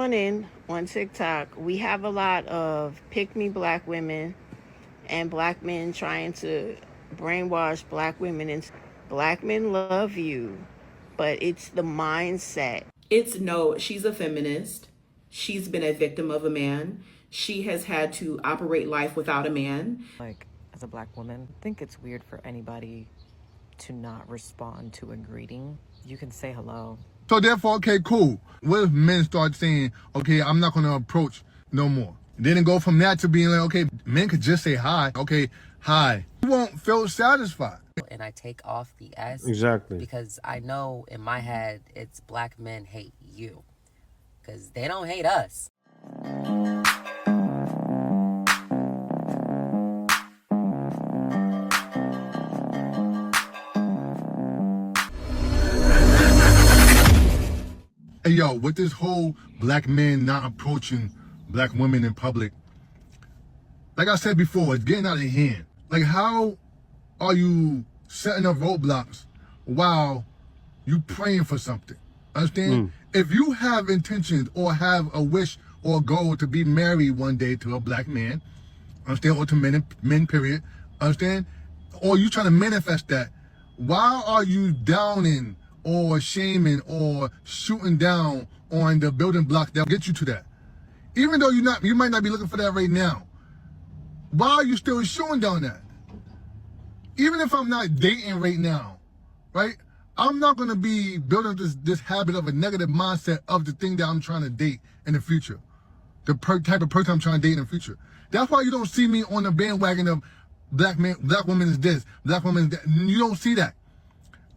morning on TikTok, we have a lot of pick me black women and black men trying to brainwash black women and black men love you, but it's the mindset. It's no, she's a feminist. She's been a victim of a man. She has had to operate life without a man. Like, as a black woman, I think it's weird for anybody to not respond to a greeting. You can say hello. So therefore, okay, cool. What if men start saying, okay, I'm not gonna approach no more? Then it go from that to being like, okay, men could just say hi. Okay, hi. You won't feel satisfied. And I take off the S. Exactly. Because I know in my head it's black men hate you. Because they don't hate us. Hey, yo, with this whole black men not approaching black women in public, like I said before, it's getting out of hand. Like, how are you setting up roadblocks while you praying for something? Understand? If you have intentions or have a wish or a goal to be married one day to a black man, understand, or to men period, understand? Or you trying to manifest that, why are you downing or shaming or shooting down on the building blocks that get you to that? Even though you might not be looking for that right now. Why are you still shooting down that? Even if I'm not dating right now, right? I'm not gonna be building this habit of a negative mindset of the thing that I'm trying to date in the future. The type of person I'm trying to date in the future. That's why you don't see me on the bandwagon of black woman is this, black woman is that. You don't see that.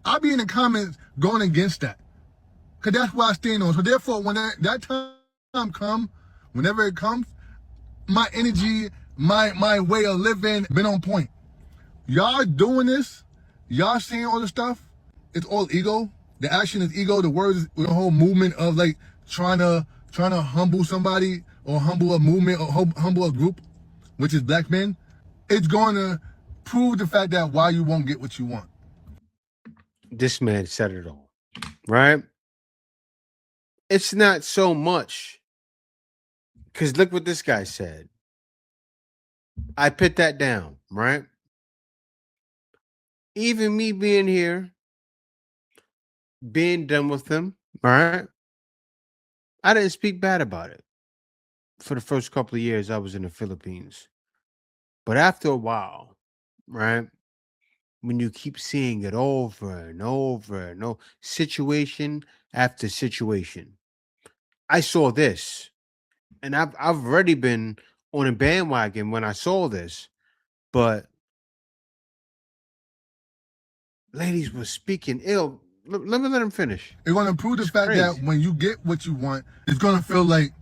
I'll be in the comments going against that. Cause that's what I stand on. So therefore, when that time comes, whenever it comes, my energy, my way of living been on point. Y'all doing this, y'all saying all this stuff, it's all ego. The action is ego. The words, the whole movement of like trying to humble somebody or humble a movement or humble a group, which is black men. It's going to prove the fact that why you won't get what you want. This man said it all, right? It's not so much, because look what this guy said. I put that down, right? Even me being here, being done with them, all right? I didn't speak bad about it for the first couple of years I was in the Philippines. But after a while, right, when you keep seeing it over and over and over, situation after situation, I saw this. And I've already been on a bandwagon when I saw this, but ladies were speaking ill. Let me let him finish. It's going to prove the fact that when you get what you want, it's going to feel like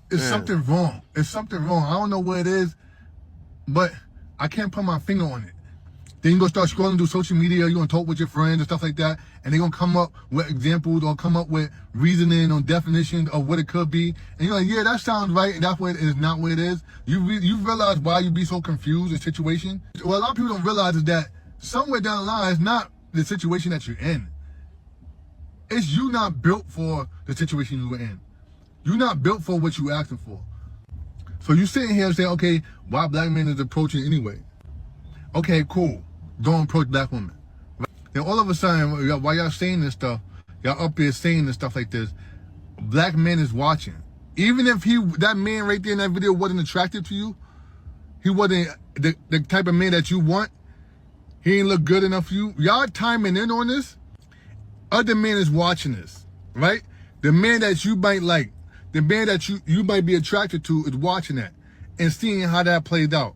it's something wrong. It's something wrong. I don't know what it is, but I can't put my finger on it. Then you're going to start scrolling through social media, you're going to talk with your friends and stuff like that, and they're going to come up with examples or come up with reasoning or definitions of what it could be. And you're like, yeah, that sounds right, and that's what it is, not what it is. You realize why you be so confused in situation? What a lot of people don't realize is that somewhere down the line, it's not the situation that you're in. It's you not built for the situation you were in. You're not built for what you asking for. So you sitting here and say, okay, why black men is approaching anyway? Okay, cool. Don't approach black women. Right? Then all of a sudden, while y'all saying this stuff, y'all up here saying this stuff like this, black men is watching. Even if that man right there in that video wasn't attractive to you, he wasn't the type of man that you want, he ain't look good enough for you, y'all timing in on this, other men is watching this, right? The man that you might like, the man that you might be attracted to is watching that and seeing how that plays out.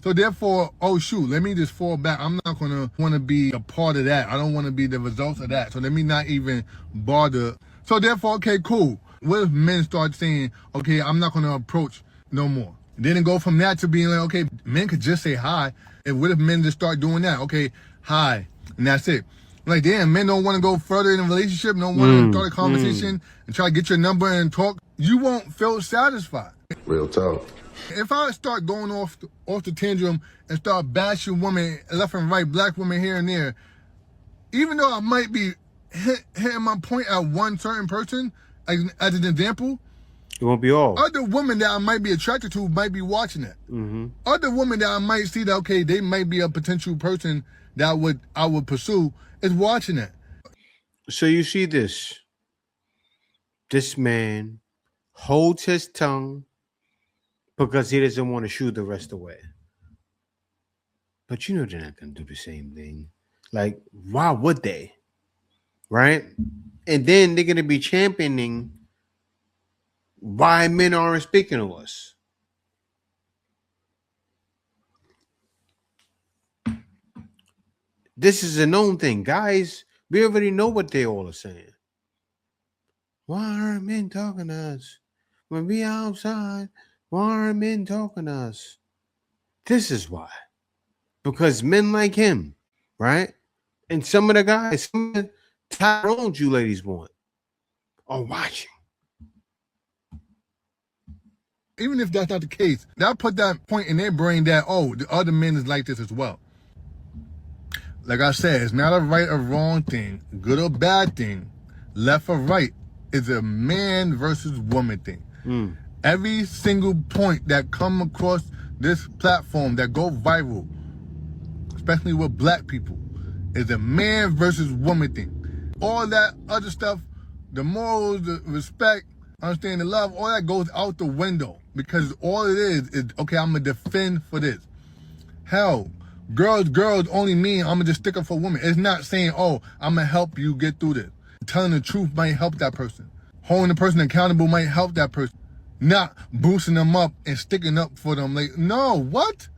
So therefore, oh shoot, let me just fall back. I'm not gonna want to be a part of that. I don't want to be the results of that. So let me not even bother. So therefore, okay, cool. What if men start saying, okay, I'm not gonna approach no more? Then it go from that to being like, okay, men could just say hi. And what if men just start doing that? Okay, hi, and that's it. Like, damn, men don't want to go further in a relationship, don't want to start a conversation and try to get your number and talk. You won't feel satisfied. Real talk. If I start going off the tantrum and start bashing women left and right, black women here and there, even though I might be hitting my point at one certain person, as an example, It won't be all. Other women that I might be attracted to might be watching it. Mm-hmm. Other women that I might see that, okay, they might be a potential person that I would pursue is watching it. So you see this. This man holds his tongue because he doesn't want to shoo the rest away. But you know they're not going to do the same thing. Like, why would they? Right? And then they're going to be championing why men aren't speaking to us. This is a known thing. Guys, we already know what they all are saying. Why aren't men talking to us? When we outside, why aren't men talking to us? This is why. Because men like him, right? And some of the guys, some of the Tyrones you ladies want are watching. Even if that's not the case, that put that point in their brain that, oh, the other men is like this as well. Like I said, it's not a right or wrong thing, good or bad thing, left or right. It's a man versus woman thing. Every single point that come across this platform that go viral, especially with black people, is a man versus woman thing. All that other stuff, the morals, the respect, understanding the love, all that goes out the window because all it is, okay, I'm going to defend for this. Hell, girls only mean I'm going to just stick up for women. It's not saying, oh, I'm going to help you get through this. Telling the truth might help that person. Holding the person accountable might help that person. Not boosting them up and sticking up for them. Like, no, what?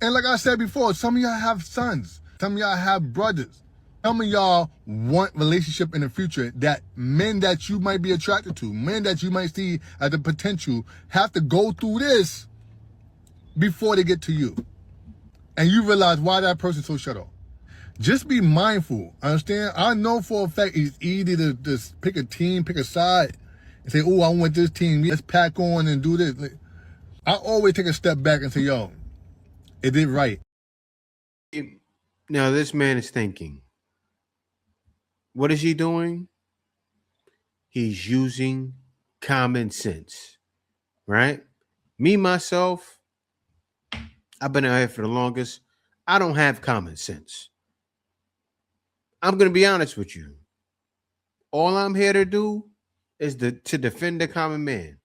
And like I said before, some of y'all have sons. Some of y'all have brothers. Some of y'all want relationship in the future that men that you might be attracted to, men that you might see as a potential, have to go through this before they get to you. And you realize why that person's so shut off. Just be mindful, understand? I know for a fact it's easy to just pick a team, pick a side, and say, oh, I want this team. Let's pack on and do this. Like, I always take a step back and say, yo, it did right. Now, this man is thinking. What is he doing? He's using common sense, right? Me, myself, I've been out here for the longest. I don't have common sense. I'm going to be honest with you. All I'm here to do is to defend the common man.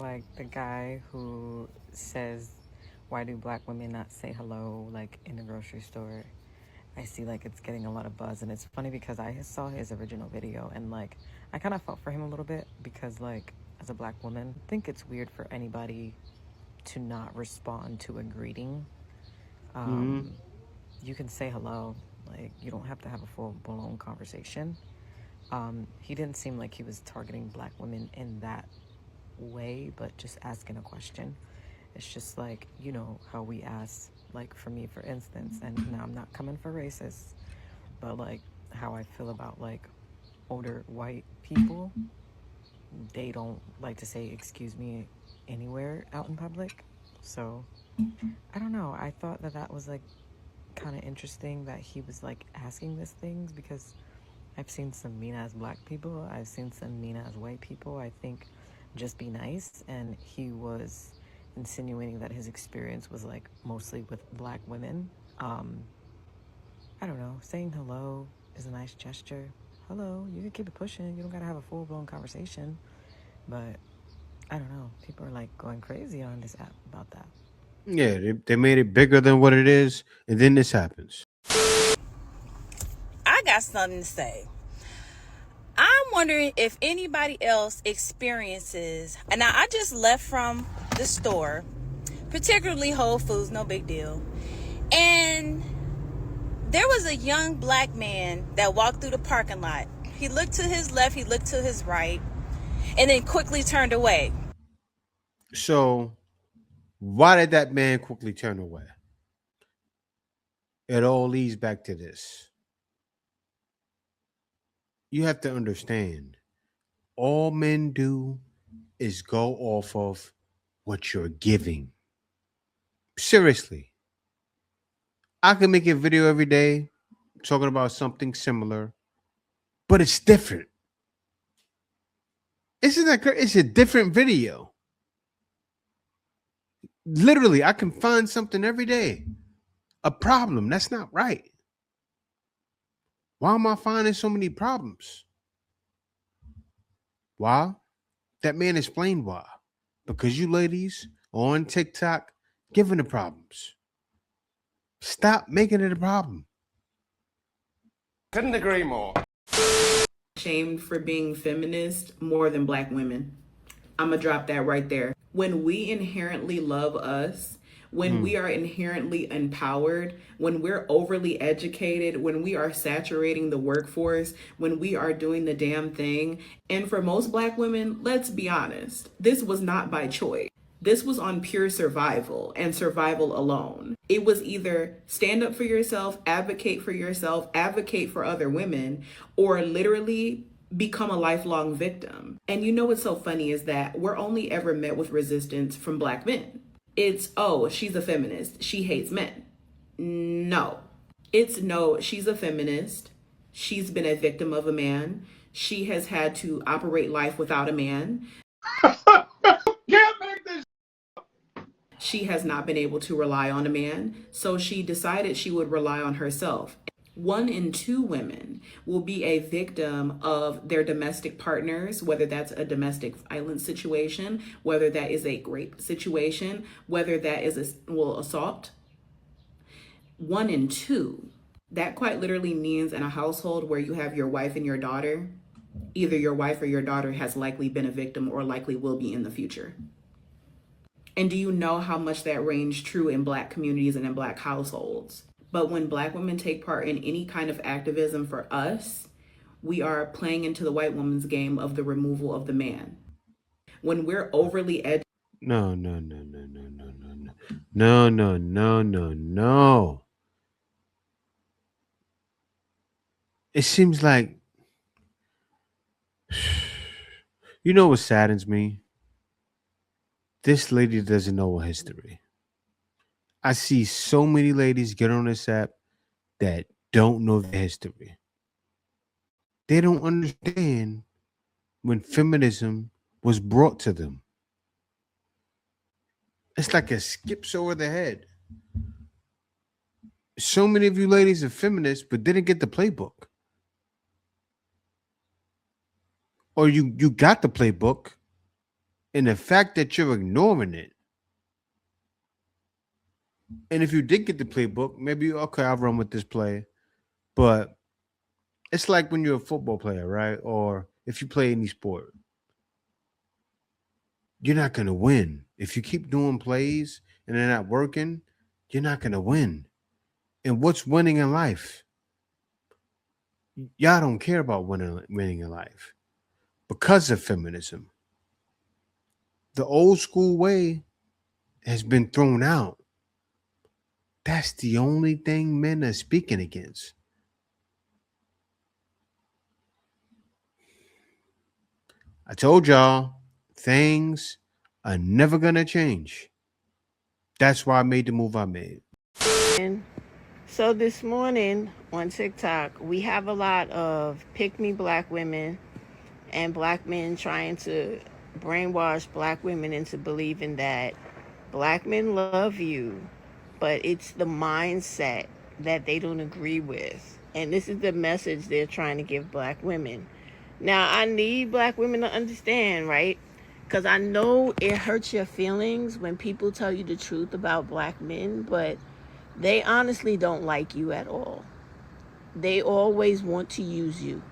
Like the guy who says, why do black women not say hello, like in the grocery store? I see like it's getting a lot of buzz, and it's funny because I saw his original video and like I kind of felt for him a little bit because like as a black woman, I think it's weird for anybody to not respond to a greeting. You can say hello, like you don't have to have a full-blown conversation. He didn't seem like he was targeting black women in that way, but just asking a question. It's just like, you know, how we ask, like for me, for instance, and now I'm not coming for racists, but like how I feel about like older white people, they don't like to say excuse me anywhere out in public. So I don't know, I thought that that was like kind of interesting that he was like asking these things, because I've seen some mean ass black people, I've seen some mean ass white people. I think just be nice, and he was insinuating that his experience was like mostly with black women. I don't know, saying hello is a nice gesture. Hello, you can keep it pushing, you don't gotta have a full-blown conversation. But I don't know, people are like going crazy on this app about that. Yeah, they made it bigger than what it is, and then this happens. I got something to say. I'm wondering if anybody else experiences, and now I just left from the store, particularly Whole Foods, no big deal, and there was a young black man that walked through the parking lot. He looked to his left, he looked to his right, and then quickly turned away. So, why did that man quickly turn away? It all leads back to this. You have to understand, all men do is go off of what you're giving. Seriously. I can make a video every day talking about something similar, but it's different. Isn't that crazy? It's a different video. Literally, I can find something every day. A problem. That's not right. Why am I finding so many problems? Why? That man explained why. Because you ladies are on TikTok giving the problems. Stop making it a problem. Couldn't agree more. Shamed for being feminist more than black women. I'm gonna drop that right there. When we inherently love us, when we are inherently empowered, when we're overly educated, when we are saturating the workforce, when we are doing the damn thing. And for most black women, let's be honest, this was not by choice. This was on pure survival and survival alone. It was either stand up for yourself, advocate for other women, or literally become a lifelong victim. And you know what's so funny is that we're only ever met with resistance from black men. It's, oh, she's a feminist, she hates men. No. It's no, she's a feminist. She's been a victim of a man. She has had to operate life without a man. Can't make this. She has not been able to rely on a man, so she decided she would rely on herself. 1 in 2 women will be a victim of their domestic partners, whether that's a domestic violence situation, whether that is a rape situation, whether that is assault. 1 in 2. That quite literally means in a household where you have your wife and your daughter, either your wife or your daughter has likely been a victim or likely will be in the future. And do you know how much that rings true in black communities and in black households? But when black women take part in any kind of activism for us, we are playing into the white woman's game of the removal of the man. When we're overly educated. No, no, no, no, no, no, no, no. No, no, no, no, no. It seems like, you know what saddens me? This lady doesn't know her history. I see so many ladies get on this app that don't know their history. They don't understand when feminism was brought to them. It's like it skips over their head. So many of you ladies are feminists, but didn't get the playbook. Or you got the playbook, and the fact that you're ignoring it. And if you did get the playbook, maybe, okay, I'll run with this play. But it's like when you're a football player, right? Or if you play any sport, you're not going to win. If you keep doing plays and they're not working, you're not going to win. And what's winning in life? Y'all don't care about winning in life because of feminism. The old school way has been thrown out. That's the only thing men are speaking against. I told y'all, things are never going to change. That's why I made the move I made. So this morning on TikTok, we have a lot of pick-me black women and black men trying to brainwash black women into believing that black men love you, but it's the mindset that they don't agree with. And this is the message they're trying to give black women. Now, I need black women to understand, right? Because I know it hurts your feelings when people tell you the truth about black men, but they honestly don't like you at all. They always want to use you.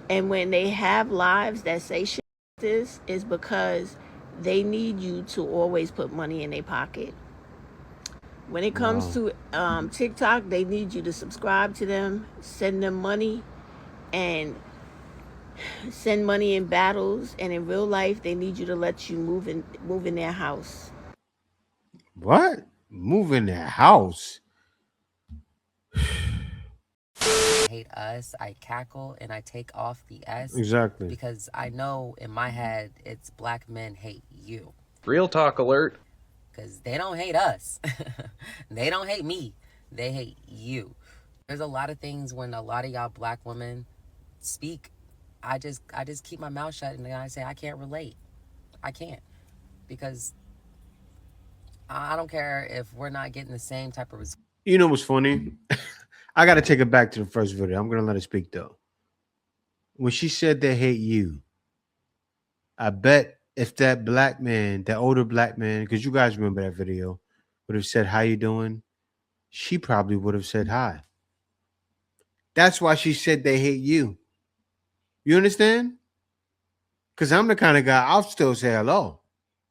And when they have lives that say shit like this, is because they need you to always put money in their pocket. When it comes to TikTok, they need you to subscribe to them, send them money, and send money in battles. And in real life, they need you to let you move in their house. What? Move in their house? Hate us, I cackle and I take off the S. Exactly. Because I know in my head it's black men hate you. Real talk alert. Because they don't hate us. They don't hate me. They hate you. There's a lot of things when a lot of y'all black women speak, I just keep my mouth shut and I say I can't relate. I can't, because I don't care if we're not getting the same type of result. You know what's funny? I got to take it back to the first video. I'm going to let her speak though. When she said they hate you, I bet if that black man, that older black man, because you guys remember that video, would have said, "How you doing?" She probably would have said hi. That's why she said they hate you. You understand? Because I'm the kind of guy, I'll still say hello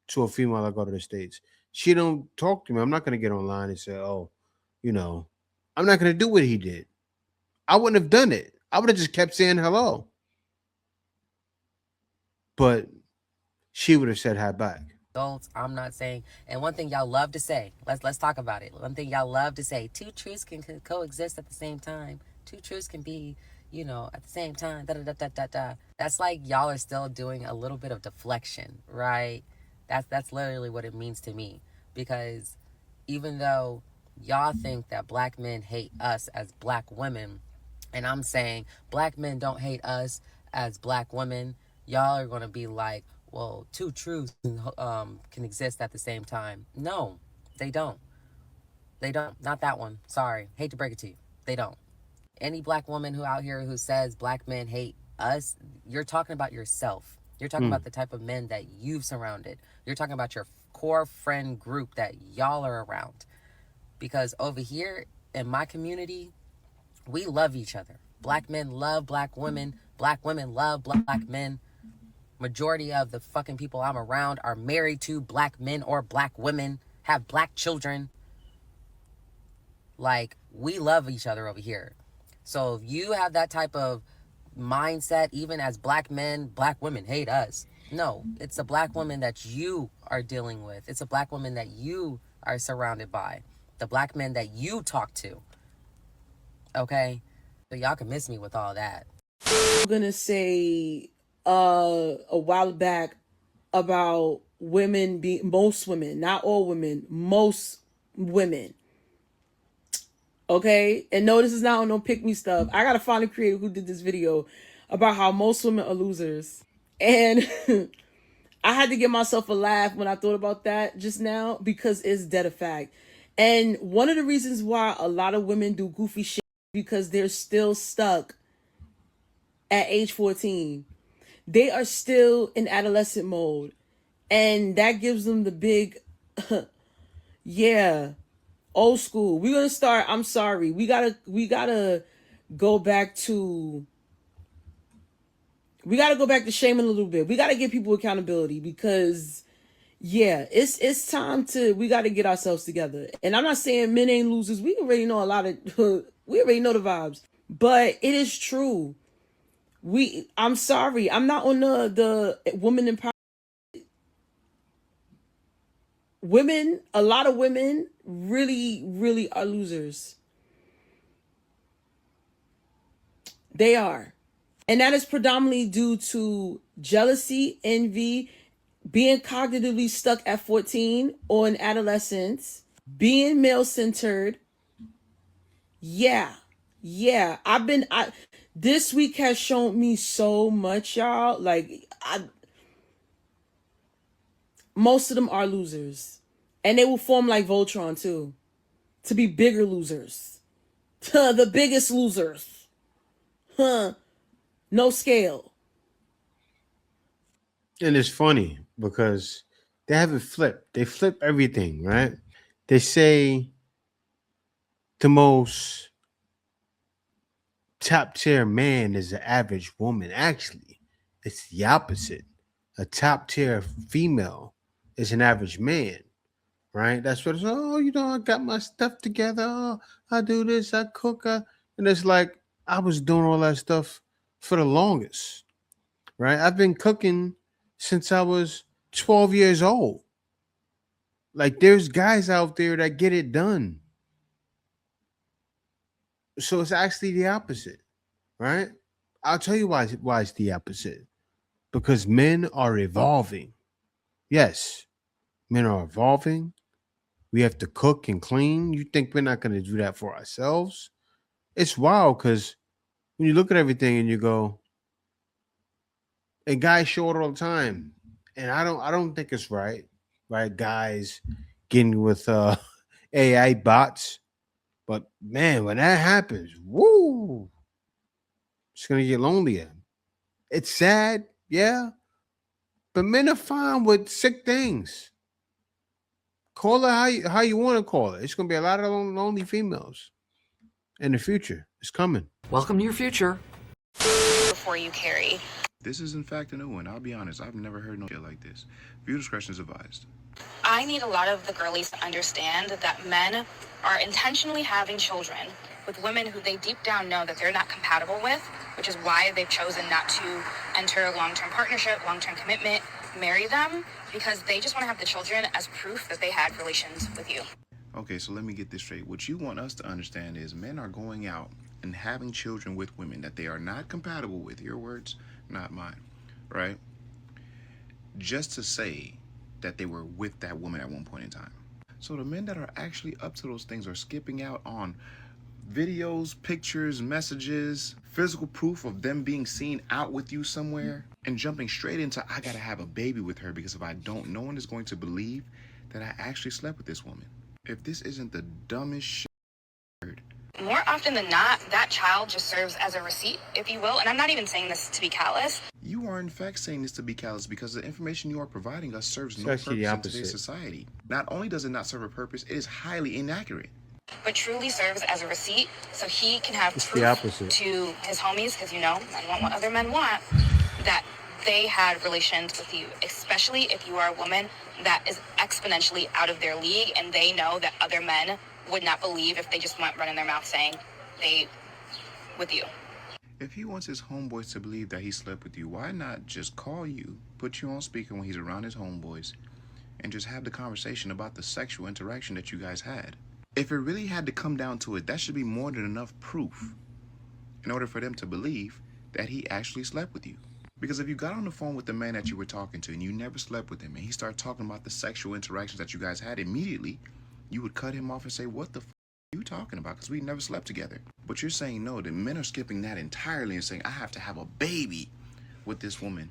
to a female I go to the States. She don't talk to me. I'm not going to get online and say, oh, you know, I'm not going to do what he did. I wouldn't have done it. I would have just kept saying hello. But she would have said hi back. I'm not saying, and one thing y'all love to say, let's talk about it. One thing y'all love to say, two truths can coexist at the same time. Two truths can be, at the same time. Da da da da da da. That's like y'all are still doing a little bit of deflection, right? That's literally what it means to me. Because even though y'all think that black men hate us as black women, and I'm saying black men don't hate us as black women, y'all are gonna be like, well, two truths can exist at the same time. No, they don't. They don't. Not that one. Sorry. Hate to break it to you. They don't. Any black woman who out here who says black men hate us, you're talking about yourself. You're talking about the type of men that you've surrounded. You're talking about your core friend group that y'all are around. Because over here in my community, we love each other. Black men love black women. Black women love black men. Majority of the fucking people I'm around are married to black men or black women, have black children. Like, we love each other over here. So if you have that type of mindset, even as black men, black women hate us. No, it's a black woman that you are dealing with. It's a black woman that you are surrounded by. The black men that you talk to. Okay? So y'all can miss me with all that. I'm gonna say a while back about women being, most women, not all women, most women. Okay? And no, this is not on no pick me stuff. I gotta find a creator who did this video about how most women are losers. And I had to give myself a laugh when I thought about that just now, because it's dead a fact. And one of the reasons why a lot of women do goofy shit because they're still stuck at age 14. They are still in adolescent mode. And that gives them the big, yeah, old school. We're going to start, I'm sorry. We gotta go back to, shaming a little bit. We got to give people accountability because, yeah, it's time to, we got to get ourselves together. And I'm not saying men ain't losers. We already know a lot of, we already know the vibes. But it is true. I'm sorry. I'm not on the woman empowerment. Women, a lot of women really, really are losers. They are. And that is predominantly due to jealousy, envy, being cognitively stuck at 14 or in adolescence, being male-centered. Yeah. Yeah. This week has shown me so much, y'all. Like, most of them are losers. And they will form like Voltron, too. To be bigger losers. The biggest losers. No scale. And it's funny because they have it flipped. They flip everything, right? They say the most top tier man is an average woman. Actually, it's the opposite. A top tier female is an average man, right? That's what it's, oh, I got my stuff together. Oh, I do this, I cook. And it's like, I was doing all that stuff for the longest, right? I've been cooking since I was 12 years old. Like, there's guys out there that get it done. So it's actually the opposite, right? I'll tell you why it's the opposite. Because men are evolving. Yes, men are evolving. We have to cook and clean. You think we're not going to do that for ourselves? It's wild because when you look at everything and you go, And guys show it all the time. And I don't think it's right. Right? Guys getting with AI bots. But man, when that happens, woo, it's gonna get lonelier. It's sad, yeah. But men are fine with sick things. Call it how you want to call it. It's gonna be a lot of lonely females in the future. It's coming. Welcome to your future. Before you carry. This is in fact a new one. I'll be honest, I've never heard no shit like this. Viewer discretion is advised. I need a lot of the girlies to understand that men are intentionally having children with women who they deep down know that they're not compatible with, which is why they've chosen not to enter a long-term partnership, long-term commitment, marry them, because they just want to have the children as proof that they had relations with you. Okay, so let me get this straight. What you want us to understand is men are going out and having children with women that they are not compatible with. Your words, not mine, right? Just to say that they were with that woman at one point in time. So the men that are actually up to those things are skipping out on videos, pictures, messages, physical proof of them being seen out with you somewhere, and jumping straight into, I gotta have a baby with her because if I don't, no one is going to believe that I actually slept with this woman. If this isn't the dumbest shit I've heard. More often than not, that child just serves as a receipt, if you will. And I'm not even saying this to be callous. You are in fact saying this to be callous because the information you are providing us serves no It's actually purpose the in today's opposite. society. Not only does it not serve a purpose, it is highly inaccurate. But truly serves as a receipt so he can have It's the proof opposite. to his homies, because you know, men want what other men want, that they had relations with you, especially if you are a woman that is exponentially out of their league and they know that other men would not believe if they just went running their mouth saying they with you. If he wants his homeboys to believe that he slept with you, why not just call you, put you on speaker when he's around his homeboys, and just have the conversation about the sexual interaction that you guys had? If it really had to come down to it, that should be more than enough proof in order for them to believe that he actually slept with you. Because if you got on the phone with the man that you were talking to and you never slept with him and he started talking about the sexual interactions that you guys had, immediately you would cut him off and say, what the are you talking about? Because we never slept together. But you're saying no, the men are skipping that entirely and saying, I have to have a baby with this woman.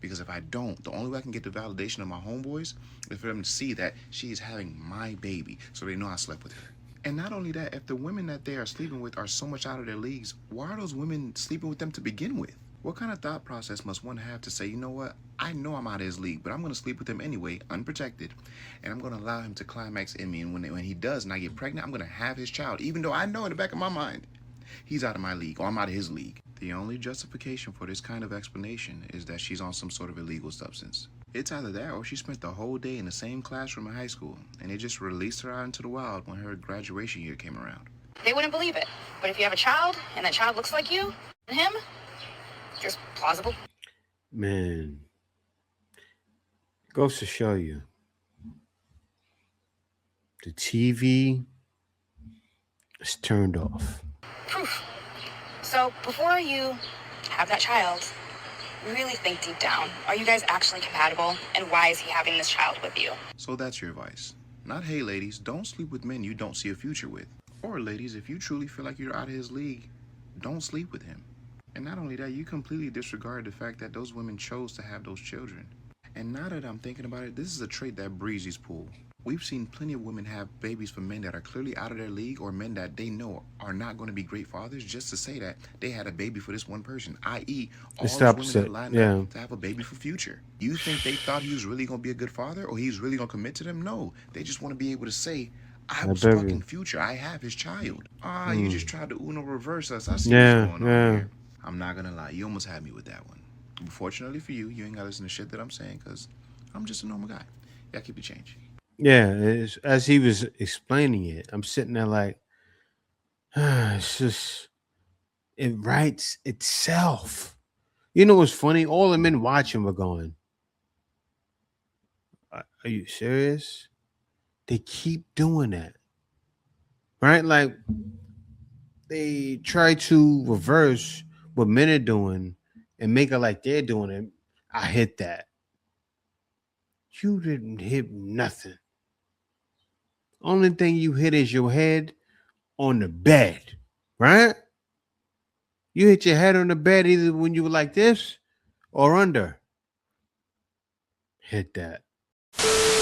Because if I don't, the only way I can get the validation of my homeboys is for them to see that she is having my baby, so they know I slept with her. And not only that, if the women that they are sleeping with are so much out of their leagues, why are those women sleeping with them to begin with? What kind of thought process must one have to say, you know what, I know I'm out of his league, but I'm going to sleep with him anyway, unprotected, and I'm going to allow him to climax in me, and when he does and I get pregnant, I'm going to have his child, even though I know in the back of my mind he's out of my league, or I'm out of his league. The only justification for this kind of explanation is that she's on some sort of illegal substance. It's either that or she spent the whole day in the same classroom in high school, and they just released her out into the wild when her graduation year came around. They wouldn't believe it. But if you have a child and that child looks like you and him, just plausible. Man, goes to show you the TV is turned off. Proof. So before you have that child, really think deep down. Are you guys actually compatible? And why is he having this child with you? So that's your advice. Not, hey ladies, don't sleep with men you don't see a future with. Or ladies, if you truly feel like you're out of his league, don't sleep with him. And not only that, you completely disregard the fact that those women chose to have those children. And now that I'm thinking about it, this is a trait that Breezy's pull. We've seen plenty of women have babies for men that are clearly out of their league or men that they know are not going to be great fathers just to say that they had a baby for this one person, i.e. all It's those the women that opposite, lined yeah. up to have a baby for future. You think they thought he was really going to be a good father or he was really going to commit to them? No, they just want to be able to say, I was baby. fucking future. I have his child. You just tried to Uno reverse us. I see Yeah, what's going yeah. on here. I'm not going to lie. You almost had me with that one. But fortunately for you, you ain't got to listen to shit that I'm saying because I'm just a normal guy. Yeah, keep the change. Yeah, as he was explaining it, I'm sitting there like, it's just, it writes itself. You know what's funny? All the men watching were going, are you serious? They keep doing that. Right? Like, they try to reverse what men are doing and make it like they're doing it. I hit that. You didn't hit nothing. Only thing you hit is your head on the bed, right? You hit your head on the bed either when you were like this or under. Hit that.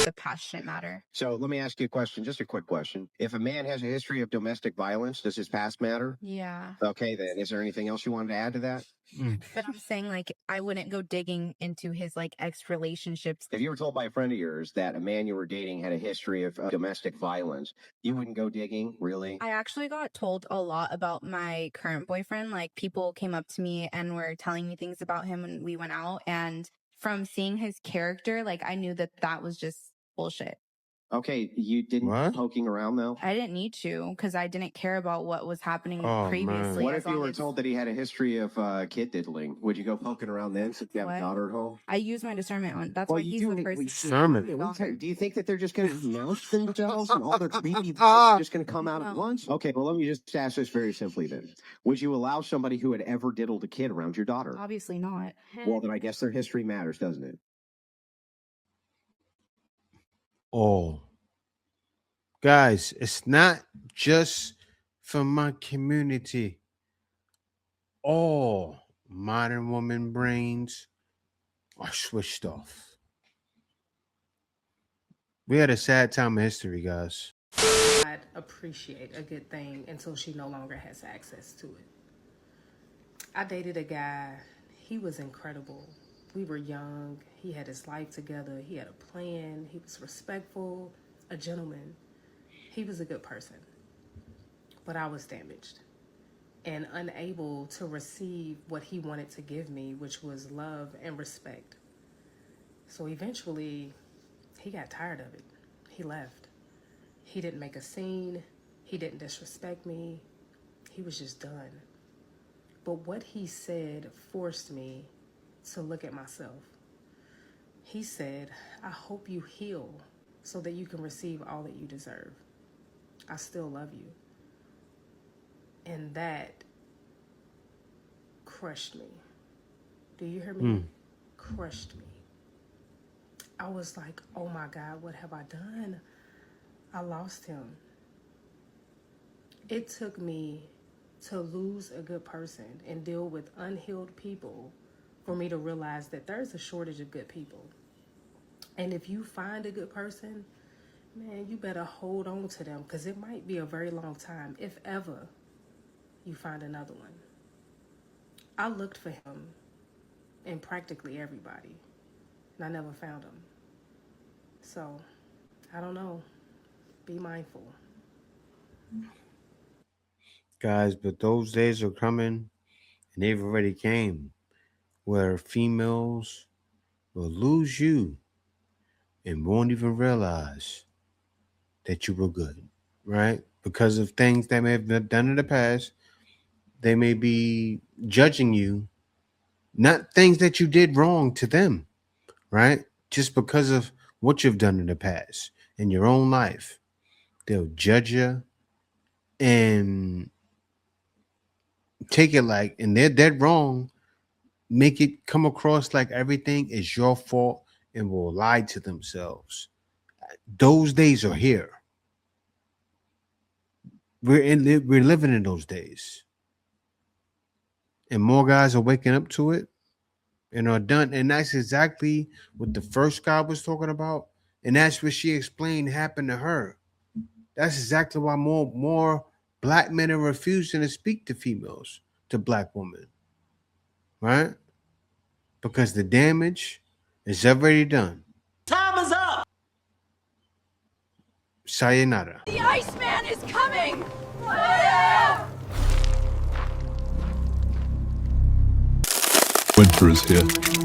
The past shouldn't matter. So let me ask you a question, just a quick question. If a man has a history of domestic violence, does his past matter? Yeah. Okay, then. Is there anything else you wanted to add to that? But I'm saying, like, I wouldn't go digging into his, like, ex relationships. If you were told by a friend of yours that a man you were dating had a history of domestic violence, you wouldn't go digging, really? I actually got told a lot about my current boyfriend. Like, people came up to me and were telling me things about him when we went out. And from seeing his character, like, I knew that that was just bullshit. Okay, you didn't What? poking around, though? I didn't need to because I didn't care about what was happening Oh, previously. man. What as if you long were as- told that he had a history of kid diddling? Would you go poking around then since you have What? a daughter at home? I use my discernment on. That's Well, why you he's do the it- person. Discernment. Do you think that they're just going to announce themselves and all their creepy just going to come out at No. once? Okay, well, let me just ask this very simply then. Would you allow somebody who had ever diddled a kid around your daughter? Obviously not. Well, then I guess their history matters, doesn't it? All. Guys, it's not just for my community. All modern woman brains are switched off. We had a sad time in history, guys. I'd appreciate a good thing until she no longer has access to it. I dated a guy, he was incredible. We were young, he had his life together, he had a plan, he was respectful, a gentleman. He was a good person. But I was damaged and unable to receive what he wanted to give me, which was love and respect. So eventually, he got tired of it. He left. He didn't make a scene. He didn't disrespect me. He was just done. But what he said forced me to look at myself. He said, I hope you heal so that you can receive all that you deserve. I still love you. And that crushed me. Do you hear me? Crushed me. I was like, oh my God, what have I done? I lost him. It took me to lose a good person and deal with unhealed people for me to realize that there's a shortage of good people. And if you find a good person, man, you better hold on to them because it might be a very long time, if ever you find another one. I looked for him in practically everybody, and I never found him. So, I don't know. Be mindful. Guys, but those days are coming, and they've already came, where females will lose you and won't even realize that you were good, right? Because of things they may have done in the past. They may be judging you, not things that you did wrong to them, right? Just because of what you've done in the past in your own life. They'll judge you and take it like, and they're dead wrong, make it come across like everything is your fault and will lie to themselves. Those days are here. We're living in those days. And more guys are waking up to it and are done. And that's exactly what the first guy was talking about. And that's what she explained happened to her. That's exactly why more black men are refusing to speak to females, to black women. Right? Because the damage is already done. Time is up. Sayonara. The Iceman is coming. Winter is here.